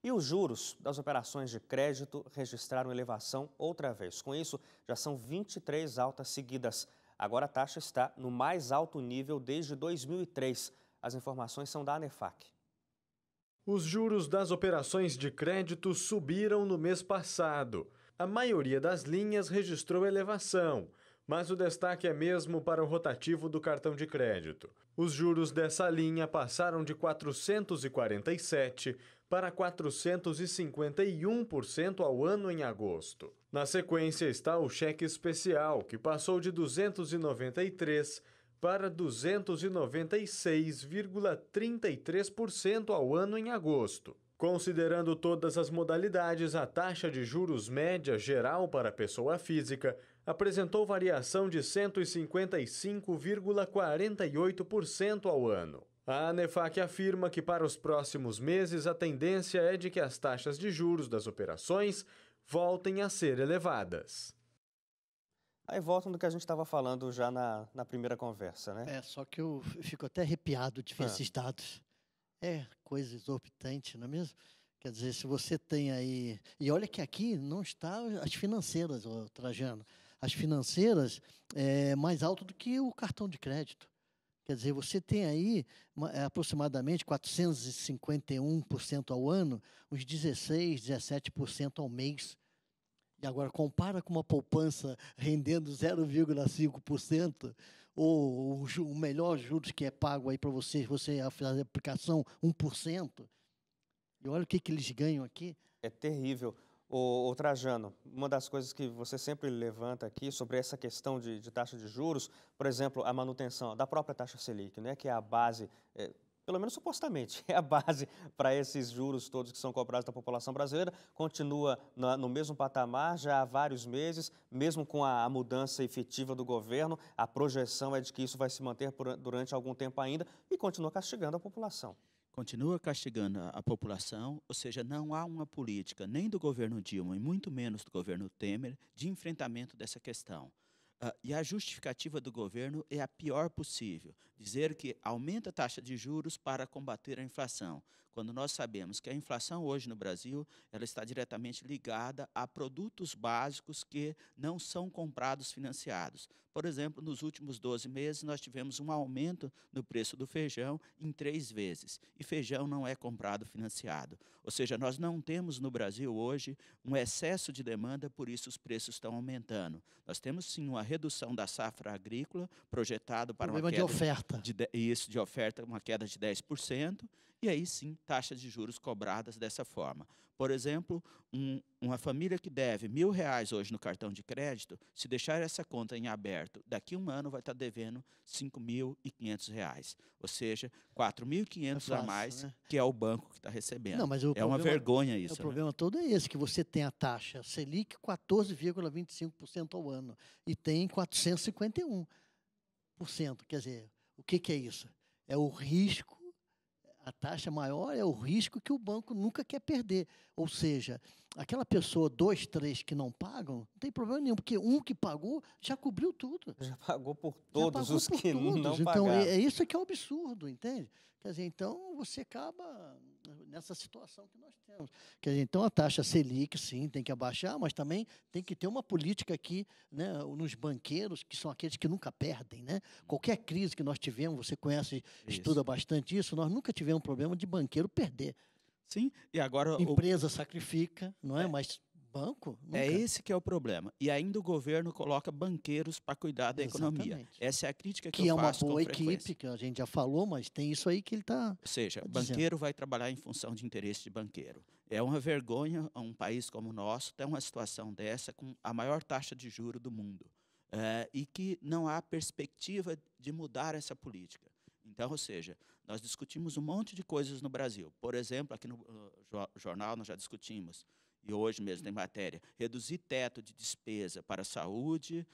E os juros das operações de crédito registraram elevação outra vez. Com isso, já são 23 altas seguidas. Agora a taxa está no mais alto nível desde 2003. As informações são da ANEFAC. Os juros das operações de crédito subiram no mês passado. A maioria das linhas registrou elevação, mas o destaque é mesmo para o rotativo do cartão de crédito. Os juros dessa linha passaram de 447% para 451% ao ano em agosto. Na sequência está o cheque especial, que passou de 293% para 296,33% ao ano em agosto. Considerando todas as modalidades, a taxa de juros média geral para a pessoa física apresentou variação de 155,48% ao ano. A ANEFAC afirma que para os próximos meses a tendência é de que as taxas de juros das operações voltem a ser elevadas. Aí voltam do que a gente estava falando já na primeira conversa, né? Só que eu fico até arrepiado de ver esses dados. É coisa exorbitante, não é mesmo? Quer dizer, se você tem aí... E olha que aqui não está as financeiras, Trajano. As financeiras é mais alto do que o cartão de crédito. Quer dizer, você tem aí aproximadamente 451% ao ano, uns 16%, 17% ao mês. E agora, compara com uma poupança rendendo 0,5%, ou o melhor juros que é pago aí para você fazer a aplicação 1%. E olha o que eles ganham aqui. É terrível. Ô Trajano, uma das coisas que você sempre levanta aqui sobre essa questão de taxa de juros, por exemplo, a manutenção da própria taxa Selic, né, que é a base, pelo menos supostamente, é a base para esses juros todos que são cobrados da população brasileira, continua no mesmo patamar já há vários meses, mesmo com a mudança efetiva do governo, a projeção é de que isso vai se manter durante algum tempo ainda e continua castigando a população. Continua castigando a população, ou seja, não há uma política nem do governo Dilma e muito menos do governo Temer de enfrentamento dessa questão. E a justificativa do governo é a pior possível, dizer que aumenta a taxa de juros para combater a inflação, quando nós sabemos que a inflação hoje no Brasil ela está diretamente ligada a produtos básicos que não são comprados financiados. Por exemplo, nos últimos 12 meses, nós tivemos um aumento no preço do feijão em 3 vezes, e feijão não é comprado financiado. Ou seja, nós não temos no Brasil hoje um excesso de demanda, por isso os preços estão aumentando. Nós temos sim uma redução da safra agrícola, projetado para uma queda de oferta. De oferta, uma queda de 10%, e aí sim, taxas de juros cobradas dessa forma. Por exemplo, uma família que deve R$1.000 hoje no cartão de crédito, se deixar essa conta em aberto, daqui a um ano vai estar devendo R$5.500, ou seja, R$4.500 a mais, né? Que é o banco que está recebendo. Não, mas uma vergonha isso. O problema todo é esse, que você tem a taxa Selic 14,25% ao ano e tem 451%. Quer dizer, o que é isso? É o risco. A taxa maior é o risco que o banco nunca quer perder. Ou seja, aquela pessoa, 2, 3 que não pagam, não tem problema nenhum, porque um que pagou já cobriu tudo. Já pagou por todos os que todos. não então, pagaram. É isso que é o absurdo, entende? Quer dizer, então você acaba nessa situação que nós temos. Quer dizer, então a taxa Selic, sim, tem que abaixar, mas também tem que ter uma política aqui, né, nos banqueiros, que são aqueles que nunca perdem, né? Qualquer crise que nós tivemos, você conhece, estuda bastante isso, nós nunca tivemos problema de banqueiro perder. Sim, e agora... Empresa sacrifica, não é? Mas banco, nunca. É esse que é o problema. E ainda o governo coloca banqueiros para cuidar da economia. Essa é a crítica que eu faço com frequência. Que é uma boa equipe, que a gente já falou, mas tem isso aí que ele está... Ou seja, banqueiro vai trabalhar em função de interesse de banqueiro. É uma vergonha um país como o nosso ter uma situação dessa com a maior taxa de juros do mundo. E que não há perspectiva de mudar essa política. Então, ou seja, nós discutimos um monte de coisas no Brasil. Por exemplo, aqui no jornal nós já discutimos, e hoje mesmo tem matéria, reduzir teto de despesa para a saúde,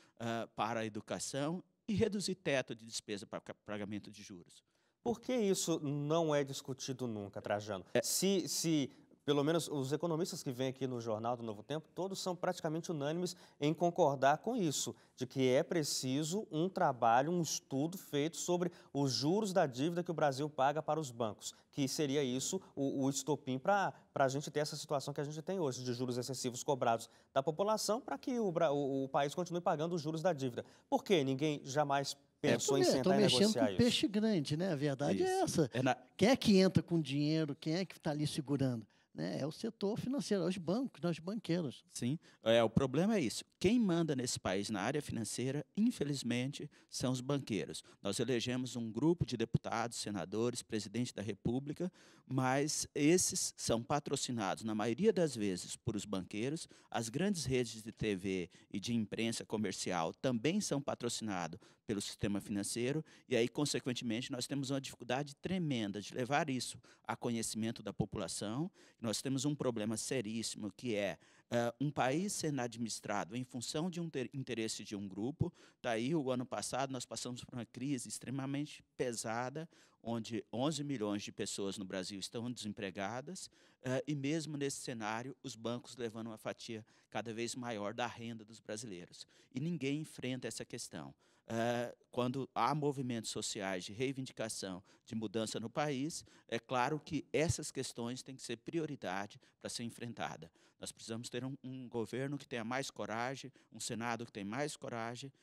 para a educação, e reduzir teto de despesa para pagamento de juros. Por que isso não é discutido nunca, Trajano? Se pelo menos os economistas que vêm aqui no Jornal do Novo Tempo, todos são praticamente unânimes em concordar com isso, de que é preciso um trabalho, um estudo feito sobre os juros da dívida que o Brasil paga para os bancos, que seria isso o estopim para a gente ter essa situação que a gente tem hoje, de juros excessivos cobrados da população, para que o país continue pagando os juros da dívida. Por quê? Ninguém jamais pensou em sentar e negociar mexendo com isso. peixe grande, né? A verdade é essa. Quem é que entra com dinheiro? Quem é que está ali segurando? Né? É o setor financeiro, é os bancos, né? Os banqueiros. Sim, o problema é isso. Quem manda nesse país na área financeira, infelizmente, são os banqueiros. Nós elegemos um grupo de deputados, senadores, presidente da República, mas esses são patrocinados, na maioria das vezes, por os banqueiros. As grandes redes de TV e de imprensa comercial também são patrocinados pelo sistema financeiro, e aí, consequentemente, nós temos uma dificuldade tremenda de levar isso a conhecimento da população. Nós temos um problema seríssimo, que é um país sendo administrado em função de um interesse de um grupo. Daí, o ano passado, nós passamos por uma crise extremamente pesada, onde 11 milhões de pessoas no Brasil estão desempregadas, e mesmo nesse cenário, os bancos levando uma fatia cada vez maior da renda dos brasileiros. E ninguém enfrenta essa questão. Quando há movimentos sociais de reivindicação, de mudança no país, é claro que essas questões têm que ser prioridade para ser enfrentada. Nós precisamos ter um governo que tenha mais coragem, um Senado que tenha mais coragem,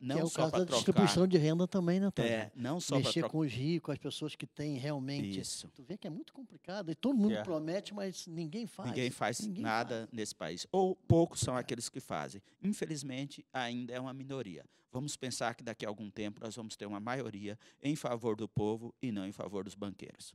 não que é o só caso para da trocar. distribuição de renda também, né, Tânia? Não só para mexer trocar. com os ricos, as pessoas que têm realmente. Isso. Tu vê que é muito complicado. E todo mundo promete, mas ninguém faz. Ninguém faz nada nesse país. Ou poucos são aqueles que fazem. Infelizmente, ainda é uma minoria. Vamos pensar que daqui a algum tempo nós vamos ter uma maioria em favor do povo e não em favor dos banqueiros.